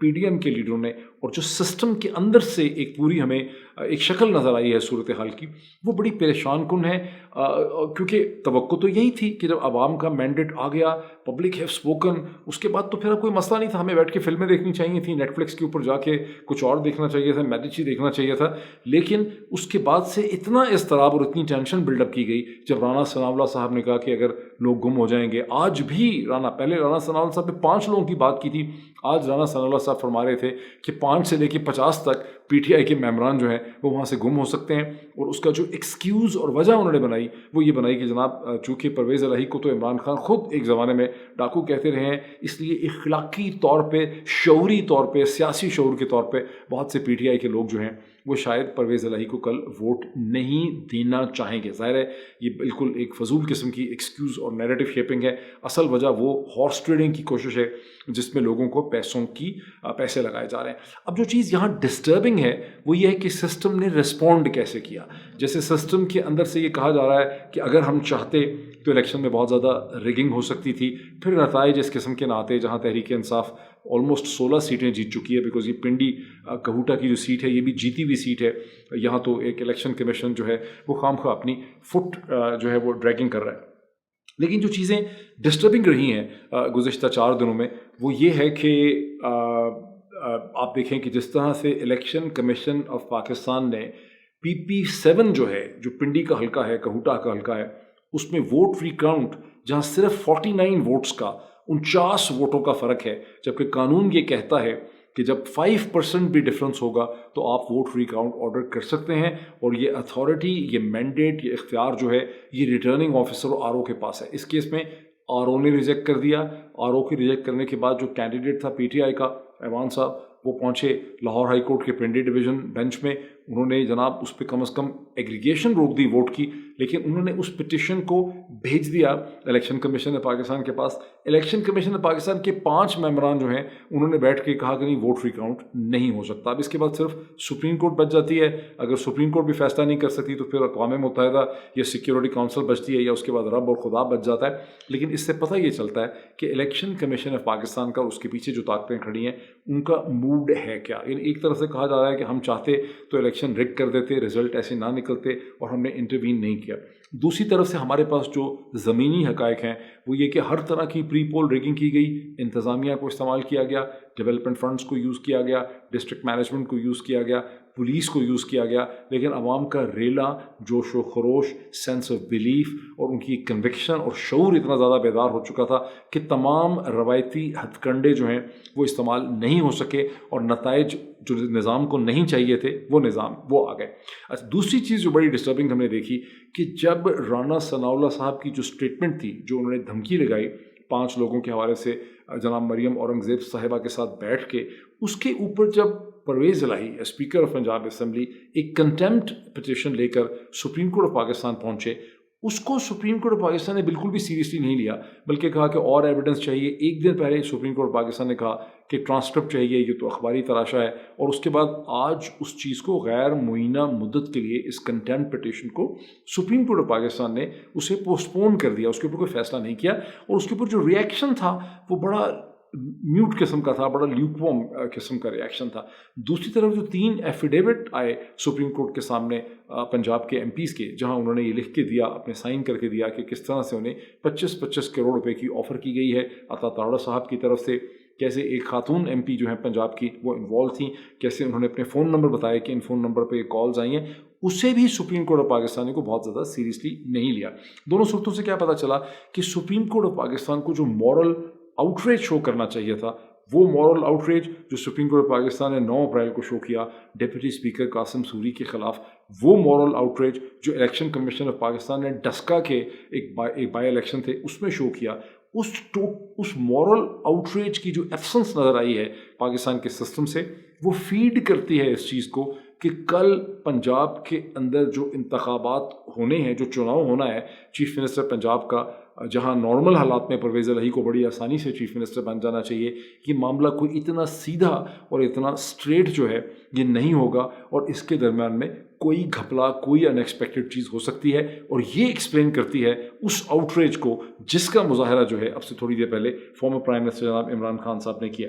P D M کے لیڈروں نے اور جو سسٹم کے اندر سے ایک پوری ہمیں ایک شکل نظر آئی ہے صورتحال کی، وہ بڑی پریشان کن ہے، کیونکہ توقع تو یہی تھی کہ جب عوام کا مینڈیٹ آ گیا، پبلک ہیو اسپوکن، اس کے بعد تو پھر اب کوئی مسئلہ نہیں تھا، ہمیں بیٹھ کے فلمیں دیکھنی چاہیے تھیں، نیٹ فلکس کے اوپر جا کے کچھ اور دیکھنا چاہیے تھا، میڈیچی دیکھنا چاہیے تھا، لیکن اس کے بعد سے اتنا اضطراب اور اتنی ٹینشن بلڈ اپ کی گئی جب رانا ثناء اللہ صاحب نے کہا کہ اگر لوگ گم ہو جائیں گے، آج بھی پہلے رانا ثناء اللہ صاحب نے 5 لوگوں کی بات کی تھی، آج رانا ثناء اللہ صاحب فرما رہے تھے کہ 5 سے لے کے 50 تک پی ٹی آئی کے ممبران جو ہیں وہ وہاں سے گم ہو سکتے ہیں، اور اس کا جو ایکسکیوز اور وجہ انہوں نے بنائی وہ یہ بنائی کہ جناب چونکہ پرویز الہی کو تو عمران خان خود ایک زمانے میں ڈاکو کہتے رہے ہیں، اس لیے اخلاقی طور پہ، شعوری طور پہ، سیاسی شعور کے طور پہ بہت سے پی ٹی آئی کے لوگ جو ہیں وہ شاید پرویز الہی کو کل ووٹ نہیں دینا چاہیں گے۔ ظاہر ہے یہ بالکل ایک فضول قسم کی ایکسکیوز اور نیریٹو شیپنگ ہے، اصل وجہ وہ ہارس ٹریڈنگ کی کوشش ہے جس میں لوگوں کو پیسے لگائے جا رہے ہیں۔ اب جو چیز یہاں ڈسٹربنگ ہے وہ یہ ہے کہ سسٹم نے رسپونڈ کیسے کیا۔ جیسے سسٹم کے اندر سے یہ کہا جا رہا ہے کہ اگر ہم چاہتے تو الیکشن میں بہت زیادہ ریگنگ ہو سکتی تھی، پھر نتائج اس قسم کے نہ آتے، جہاں تحریک انصاف آلموسٹ 16 سیٹیں جیت چکی ہے، بیکاز یہ پنڈی کہوٹا کی جو سیٹ ہے یہ بھی جیتی ہوئی سیٹ ہے، یہاں تو ایک الیکشن کمیشن جو ہے وہ خام خواہ اپنی فٹ جو ہے وہ ڈریگنگ کر رہا ہے۔ لیکن جو چیزیں ڈسٹربنگ رہی ہیں گزشتہ 4 دنوں میں وہ یہ ہے کہ آپ دیکھیں کہ جس طرح سے الیکشن کمیشن آف پاکستان نے PP7 جو ہے، جو پنڈی کا حلقہ ہے، کہوٹا کا حلقہ ہے، اس میں ووٹ ری کاؤنٹ جہاں صرف 49 ووٹس کا 49 ووٹوں کا فرق ہے، جبکہ قانون یہ کہتا ہے کہ جب 5% بھی ڈفرنس ہوگا تو آپ ووٹ ری کاؤنٹ آرڈر کر سکتے ہیں، اور یہ اتھارٹی، یہ مینڈیٹ، یہ اختیار جو ہے یہ ریٹرننگ آفیسر اور آر او کے پاس ہے۔ اس کیس میں آر او نے ریجیکٹ کر دیا، آر او کے ریجیکٹ کرنے کے بعد جو کینڈیڈیٹ تھا پی ٹی آئی کا ایوان صاحب، وہ پہنچے لاہور ہائی کورٹ کے پنڈی ڈویژن بینچ میں، انہوں نے جناب اس پہ کم از کم ایگریگیشن روک دی ووٹ کی، لیکن انہوں نے اس پٹیشن کو بھیج دیا الیکشن کمیشن پاکستان کے پاس۔ الیکشن کمیشن پاکستان کے 5 ممبران جو ہیں انہوں نے بیٹھ کے کہا کہ نہیں، ووٹ ریکاؤنٹ نہیں ہو سکتا۔ اب اس کے بعد صرف سپریم کورٹ بچ جاتی ہے، اگر سپریم کورٹ بھی فیصلہ نہیں کر سکتی تو پھر اقوام متحدہ یا سیکیورٹی کونسل بچتی ہے، یا اس کے بعد رب اور خدا بچ جاتا ہے۔ لیکن اس سے پتہ یہ چلتا ہے کہ الیکشن کمیشن آف پاکستان کا، اس کے پیچھے جو طاقتیں کھڑی ہیں، ان کا موڈ ہے کیا۔ یعنی ایک طرف سے کہا جا رہا ہے کہ ہم چاہتے تو الیکشن رگ کر دیتے، رزلٹ ایسے نہ نکلتے، اور ہم نے انٹروین نہیں کیا۔ دوسری طرف سے ہمارے پاس جو زمینی حقائق ہیں وہ یہ کہ ہر طرح کی پری پول ریگنگ کی گئی، انتظامیہ کو استعمال کیا گیا، ڈیولپمنٹ فنڈز کو یوز کیا گیا، ڈسٹرکٹ مینجمنٹ کو یوز کیا گیا، پولیس کو یوز کیا گیا، لیکن عوام کا ریلا، جوش و خروش، سینس آف بلیف اور ان کی کنوکشن اور شعور اتنا زیادہ بیدار ہو چکا تھا کہ تمام روایتی ہتھ کنڈے جو ہیں وہ استعمال نہیں ہو سکے، اور نتائج جو نظام کو نہیں چاہیے تھے وہ آ گئے۔ اچھا، دوسری چیز جو بڑی ڈسٹربنگ ہم نے دیکھی کہ جب رانا ثناء اللہ صاحب کی جو اسٹیٹمنٹ تھی، جو انہوں نے دھمکی لگائی 5 لوگوں کے حوالے سے جناب مریم اورنگزیب صاحبہ کے ساتھ بیٹھ کے، اس کے اوپر جب پرویز الہی اسپیکر آف پنجاب اسمبلی ایک کنٹیمپٹ پٹیشن لے کر سپریم کورٹ آف پاکستان پہنچے، اس کو سپریم کورٹ آف پاکستان نے بالکل بھی سیریسلی نہیں لیا، بلکہ کہا کہ اور ایویڈنس چاہیے۔ ایک دن پہلے سپریم کورٹ آف پاکستان نے کہا کہ ٹرانسکرپٹ چاہیے، یہ تو اخباری تراشا ہے، اور اس کے بعد آج اس چیز کو غیر معینہ مدت کے لیے، اس کنٹیمپٹ پٹیشن کو قسم کورٹ آف پاکستان نے اسے پوسٹ پون کر دیا، اس کے اوپر کوئی فیصلہ نہیں کیا، اور اس کے اوپر جو ری ایکشن تھا وہ بڑا میوٹ قسم کا تھا، بڑا لیوکوم قسم کا ریئیکشن تھا۔ دوسری طرف جو 3 ایفیڈیوٹ آئے سپریم کورٹ کے سامنے پنجاب کے ایم پیز کے، جہاں انہوں نے یہ لکھ کے دیا، اپنے سائن کر کے دیا کہ کس طرح سے انہیں 25 کروڑ روپے کی آفر کی گئی ہے عطا تاوڑہ صاحب کی طرف سے، کیسے ایک خاتون ایم پی جو ہیں پنجاب کی وہ انوالو تھیں، کیسے انہوں نے اپنے فون نمبر بتایا کہ ان فون نمبر پہ یہ کالز آئی ہیں، اسے بھی سپریم کورٹ آف پاکستان کو بہت زیادہ سیریسلی نہیں لیا۔ دونوں صورتوں سے کیا پتہ چلا کہ سپریم کورٹ آف پاکستان کو جو مورل آؤٹریج شو کرنا چاہیے تھا، وہ مورل آؤٹریج جو سپریم کورٹ آف پاکستان نے 9 اپریل کو شو کیا ڈپٹی اسپیکر قاسم سوری کے خلاف، وہ مورل آؤٹریج جو الیکشن کمیشن آف پاکستان نے ڈسکا کے ایک بائی الیکشن تھے اس میں شو کیا، اس مورل آؤٹریج کی جو ایبسنس نظر آئی ہے پاکستان کے سسٹم سے، وہ فیڈ کرتی ہے اس چیز کو کہ کل پنجاب کے اندر جو انتخابات ہونے ہیں، جو چناؤ ہونا ہے چیف منسٹر پنجاب کا، جہاں نارمل حالات میں پرویز الہی کو بڑی آسانی سے چیف منسٹر بن جانا چاہیے، یہ معاملہ کوئی اتنا سیدھا اور اتنا اسٹریٹ جو ہے یہ نہیں ہوگا، اور اس کے درمیان میں کوئی گھپلا، کوئی ان ایکسپیکٹڈ چیز ہو سکتی ہے، اور یہ ایکسپلین کرتی ہے اس آؤٹریج کو جس کا مظاہرہ جو ہے اب سے تھوڑی دیر پہلے فارمر پرائم منسٹر جناب عمران خان صاحب نے کیا۔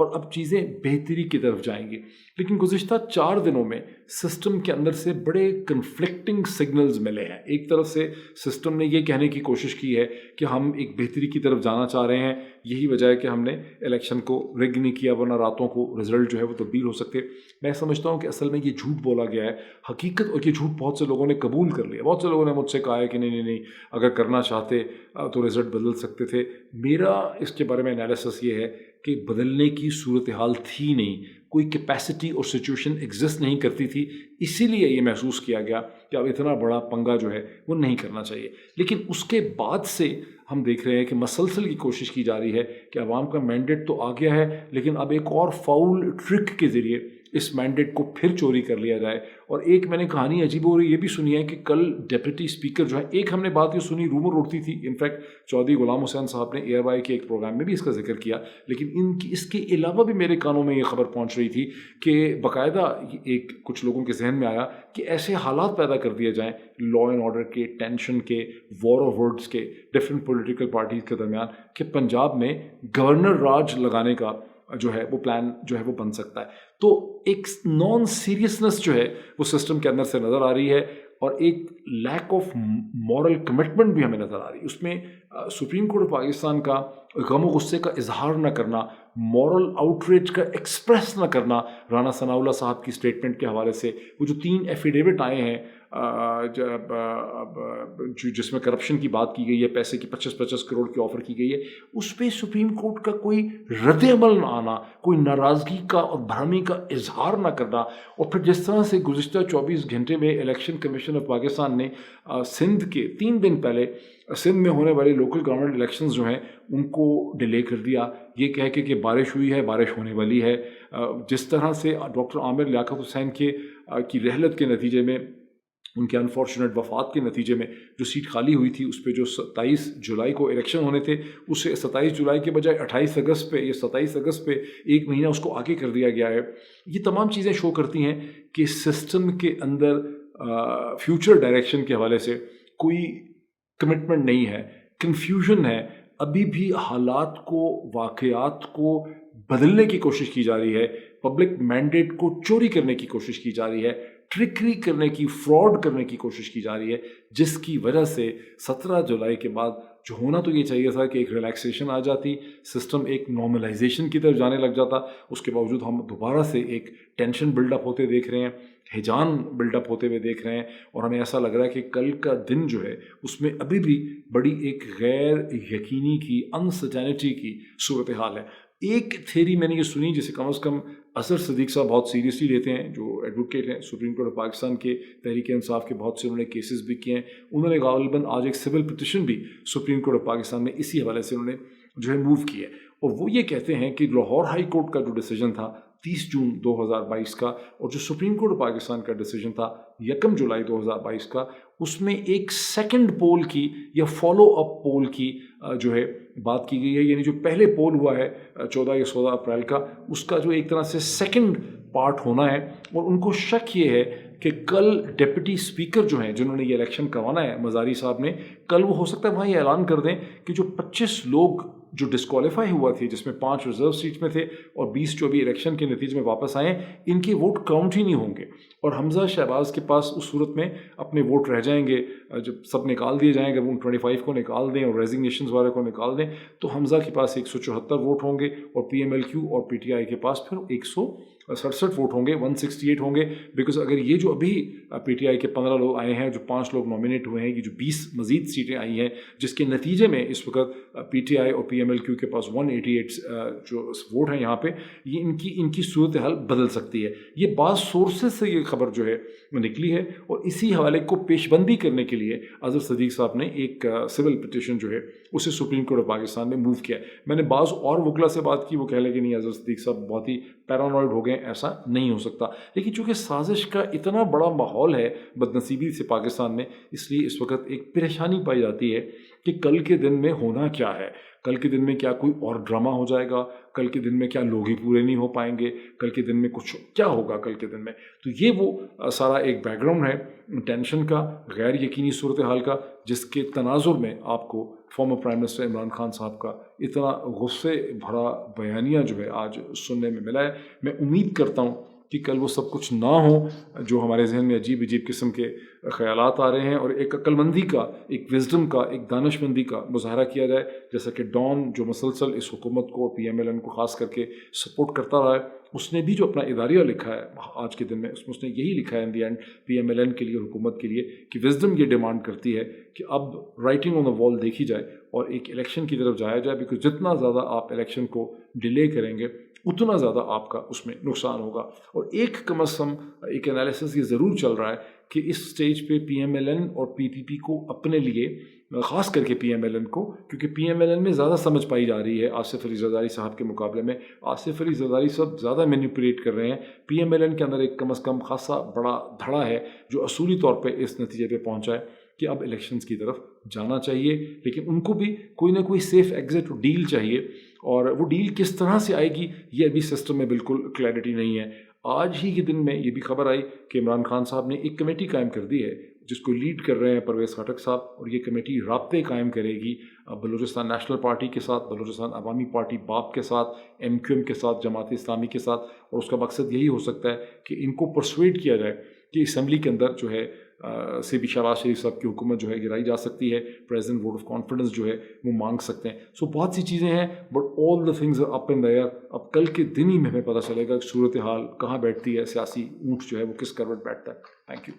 اور اب چیزیں بہتری کی طرف جائیں گی. لیکن گزشتہ 4 دنوں میں سسٹم کے اندر سے بڑے کنفلکٹنگ سگنلز ملے ہیں. ایک طرف سے سسٹم نے یہ کہنے کی کوشش کی ہے کہ ہم ایک بہتری کی طرف جانا چاہ رہے ہیں, یہی وجہ ہے کہ ہم نے الیکشن کو ریگ نہیں کیا ورنہ راتوں کو رزلٹ جو ہے وہ تبدیل ہو سکتے. میں سمجھتا ہوں کہ اصل میں یہ جھوٹ بولا گیا ہے. حقیقت اور یہ جھوٹ بہت سے لوگوں نے قبول کر لیا. بہت سے لوگوں نے مجھ سے کہا ہے کہ نہیں, اگر کرنا چاہتے تو رزلٹ بدل سکتے تھے. میرا اس کے بارے میں انالیسس یہ ہے کہ بدلنے کی صورتحال تھی نہیں, کوئی کیپیسٹی اور سچویشن ایگزسٹ نہیں کرتی تھی, اسی لیے یہ محسوس کیا گیا کہ اب اتنا بڑا پنگا جو ہے وہ نہیں کرنا چاہیے. لیکن اس کے بعد سے ہم دیکھ رہے ہیں کہ مسلسل کی کوشش کی جا رہی ہے کہ عوام کا مینڈیٹ تو آ گیا ہے, لیکن اب ایک اور فاؤل ٹرک کے ذریعے اس مینڈیٹ کو پھر چوری کر لیا جائے. اور ایک میں نے کہانی عجیب ہو رہی یہ بھی سنی ہے کہ کل ڈپٹی اسپیکر جو ہے, ایک ہم نے بات یہ سنی, رومر اڑتی تھی, انفیکٹ چودھری غلام حسین صاحب نے ایئر وائی کے ایک پروگرام میں بھی اس کا ذکر کیا, لیکن اس کے علاوہ بھی میرے کانوں میں یہ خبر پہنچ رہی تھی کہ باقاعدہ ایک کچھ لوگوں کے ذہن میں آیا کہ ایسے حالات پیدا کر دیے جائیں لا اینڈ آرڈر کے, ٹینشن کے, وار آف ورڈز کے ڈفرینٹ پولیٹیکل پارٹیز کے درمیان, کہ پنجاب میں گورنر راج لگانے کا جو ہے وہ پلان جو ہے وہ بن سکتا ہے. تو ایک نان سیریسنس جو ہے وہ سسٹم کے اندر سے نظر آ رہی ہے, اور ایک لیک آف مورل کمٹمنٹ بھی ہمیں نظر آ رہی ہے. اس میں سپریم کورٹ آف پاکستان کا غم و غصے کا اظہار نہ کرنا, مورل آؤٹریج کا ایکسپریس نہ کرنا. رانا ثناء اللہ صاحب کی اسٹیٹمنٹ کے حوالے سے وہ جو 3 ایفیڈیوٹ آئے ہیں جس میں کرپشن کی بات کی گئی ہے, پیسے کی 25 کروڑ کی آفر کی گئی ہے, اس پہ سپریم کورٹ کا کوئی رد عمل نہ آنا, کوئی ناراضگی کا اور بھرمی کا اظہار نہ کرنا. اور پھر جس طرح سے گزشتہ 24 گھنٹے میں الیکشن کمیشن آف پاکستان نے سندھ کے 3 دن پہلے سندھ میں ہونے والے لوکل گورنمنٹ الیکشنز جو ہیں ان کو ڈیلے کر دیا, یہ کہہ کے کہ بارش ہوئی ہے, بارش ہونے والی ہے. جس طرح سے ڈاکٹر عامر لیاقت حسین کی رحلت کے نتیجے میں, ان کے انفارچونیٹ وفات کے نتیجے میں جو سیٹ خالی ہوئی تھی, اس پہ جو 27 جولائی کو الیکشن ہونے تھے, اسے 27 جولائی کے بجائے 28 اگست پہ یا 27 اگست پہ 1 مہینہ اس کو آگے کر دیا گیا ہے. یہ تمام چیزیں شو کرتی ہیں کہ سسٹم کے اندر فیوچر ڈائریکشن کے حوالے سے کوئی کمٹمنٹ نہیں ہے, کنفیوژن ہے. ابھی بھی حالات کو, واقعات کو بدلنے کی کوشش کی جا رہی ہے, پبلک مینڈیٹ کو چوری کرنے کی کوشش کی جا رہی ہے, ٹرکری کرنے کی, فراڈ کرنے کی کوشش کی جا رہی ہے, جس کی وجہ سے 17 جولائی کے بعد جو ہونا تو یہ چاہیے تھا کہ ایک ریلیکسیشن آ جاتی, سسٹم ایک نارملائزیشن کی طرف جانے لگ جاتا. اس کے باوجود ہم دوبارہ سے ایک ٹینشن بلڈ اپ ہوتے دیکھ رہے ہیں, ہیجان بلڈ اپ ہوتے ہوئے دیکھ رہے ہیں, اور ہمیں ایسا لگ رہا ہے کہ کل کا دن جو ہے اس میں ابھی بھی بڑی ایک غیر یقینی کی, انسرٹینٹی کی صورتحال ہے. ایک تھیری میں نے یہ سنی جسے کم از کم اظہر صدیق صاحب بہت سیریسلی لیتے ہیں, جو ایڈوکیٹ ہیں سپریم کورٹ آف پاکستان کے, تحریک انصاف کے بہت سے انہوں نے کیسز بھی کیے ہیں. انہوں نے غالباً آج ایک سول پٹیشن بھی سپریم کورٹ آف پاکستان میں اسی حوالے سے انہوں نے جو ہے موو کی ہے, اور وہ یہ کہتے ہیں کہ لاہور ہائی کورٹ کا جو ڈیسیجن تھا 30 جون 2022 کا, اور جو سپریم کورٹ آف پاکستان کا ڈیسیجن تھا 1 جولائی 2022 کا, اس میں ایک سیکنڈ پول کی یا فالو اپ پول کی جو ہے بات کی گئی ہے. یعنی جو پہلے پول ہوا ہے 14 یا 16 اپریل کا, اس کا جو ایک طرح سے سیکنڈ پارٹ ہونا ہے. اور ان کو شک یہ ہے کہ کل ڈپٹی اسپیکر جو ہیں جنہوں نے یہ الیکشن کروانا ہے, مزاری صاحب نے, کل وہ ہو سکتا ہے وہاں یہ اعلان کر دیں کہ جو 25 لوگ جو ڈسکوالیفائی ہوا تھے, جس میں 5 ریزرو سیٹ میں تھے اور 20 جو ابھی الیکشن کے نتیجے میں واپس آئے, ان کے ووٹ کاؤنٹ ہی نہیں ہوں گے, اور حمزہ شہباز کے پاس اس صورت میں اپنے ووٹ رہ جائیں گے. جب سب نکال دیے جائیں گے, وہ 25 کو نکال دیں اور ریزگنیشنز والے کو نکال دیں, تو حمزہ کے پاس 174 ووٹ ہوں گے, اور پی ایم ایل کیو اور پی ٹی آئی کے پاس پھر 167 ووٹ ہوں گے, 168 ہوں گے. بیکاز اگر یہ جو ابھی پی ٹی آئی کے 15 لوگ آئے ہیں, جو 5 لوگ نامینیٹ ہوئے ہیں, یہ جو 20 مزید سیٹیں آئی ہیں, جس کے نتیجے میں اس وقت پی ٹی آئی اور پی ایم ایل کیو کے پاس 188 جو ووٹ ہیں یہاں پہ, یہ ان کی صورتحال بدل سکتی ہے. یہ بعض سورسز سے یہ خبر جو ہے وہ نکلی ہے, اور اسی حوالے کو پیش بندی کرنے کے لیے اظہر صدیق صاحب نے ایک سول پٹیشن جو ہے اسے سپریم کورٹ آف پاکستان میں موو کیا ہے. میں نے بعض اور وکلا سے بات کی, وہ کہہ لیں کہ نہیں اظہر صدیق صاحب بہت ہی پیرانوائڈ ہو گئے, ایسا نہیں ہو سکتا. لیکن چونکہ سازش کا اتنا بڑا ماحول ہے بدنصیبی سے پاکستان میں, اس لیے اس وقت ایک پریشانی پائی جاتی ہے کہ کل کے دن میں ہونا کیا ہے، کل کے دن میں کیا کوئی اور ڈرامہ ہو جائے گا، کل کے دن میں کیا لوگ ہی پورے نہیں ہو پائیں گے، کل کے دن میں کچھ کیا ہوگا کل کے دن میں. تو یہ وہ سارا ایک بیک گراؤنڈ ہے ٹینشن کا، غیر یقینی صورتحال کا، جس کے تناظر میں آپ کو former prime minister Imran Khan صاحب کا اتنا غصے بھرا بیانیہ جو ہے آج سننے میں ملا ہے. میں امید کرتا ہوں کہ کل وہ سب کچھ نہ ہو جو ہمارے ذہن میں عجیب عجیب قسم کے خیالات آ رہے ہیں، اور ایک عقل مندی کا، ایک وزڈم کا، ایک دانش مندی کا مظاہرہ کیا جائے. جیسا کہ ڈان جو مسلسل اس حکومت کو، پی ایم ایل این کو خاص کر کے سپورٹ کرتا رہا ہے، اس نے بھی جو اپنا اداریہ لکھا ہے آج کے دن میں، اس نے یہی لکھا ہے in the end P M L N کے لیے، حکومت کے لیے، کہ وزڈم یہ ڈیمانڈ کرتی ہے کہ اب رائٹنگ آن دا وال دیکھی جائے اور ایک الیکشن کی طرف جایا جائے، بیکاز جتنا زیادہ آپ الیکشن کو ڈیلے کریں گے اتنا زیادہ آپ کا اس میں نقصان ہوگا. اور ایک کم از کم ایک انالیسس یہ ضرور چل رہا ہے کہ اس سٹیج پہ پی ایم ایل این اور پی پی پی کو اپنے لیے، خاص کر کے پی ایم ایل این کو، کیونکہ پی ایم ایل این میں زیادہ سمجھ پائی جا رہی ہے آصف علی زرداری صاحب کے مقابلے میں. آصف علی زرداری صاحب زیادہ مینیپولیٹ کر رہے ہیں، پی ایم ایل این کے اندر ایک کم از کم خاصا بڑا دھڑا ہے جو اصولی طور پہ اس نتیجے پہ پہنچا ہے کہ اب الیکشنز کی طرف جانا چاہیے، لیکن ان کو بھی کوئی نہ کوئی سیف ایگزٹ ڈیل چاہیے، اور وہ ڈیل کس طرح سے آئے گی یہ ابھی سسٹم میں بالکل کلیئرٹی نہیں ہے. آج ہی کے دن میں یہ بھی خبر آئی کہ عمران خان صاحب نے ایک کمیٹی قائم کر دی ہے جس کو لیڈ کر رہے ہیں پرویز خٹک صاحب، اور یہ کمیٹی رابطے قائم کرے گی بلوچستان نیشنل پارٹی کے ساتھ، بلوچستان عوامی پارٹی باپ کے ساتھ، ایم کیو ایم کے ساتھ، جماعت اسلامی کے ساتھ. اور اس کا مقصد یہی ہو سکتا ہے کہ ان کو پرسویٹ کیا جائے کہ اسمبلی کے اندر جو ہے سے بھی شہباز شریف صاحب کی حکومت جو ہے گرائی جا سکتی ہے، پریزیڈنٹ ووٹ آف کانفیڈنس جو ہے وہ مانگ سکتے ہیں. سو بہت سی چیزیں ہیں، but all the things are up in the air. اب کل کے دن ہی میں ہمیں پتہ چلے گا کہ صورتحال کہاں بیٹھتی ہے، سیاسی اونٹ جو ہے وہ کس کروٹ بیٹھتا ہے. Thank you.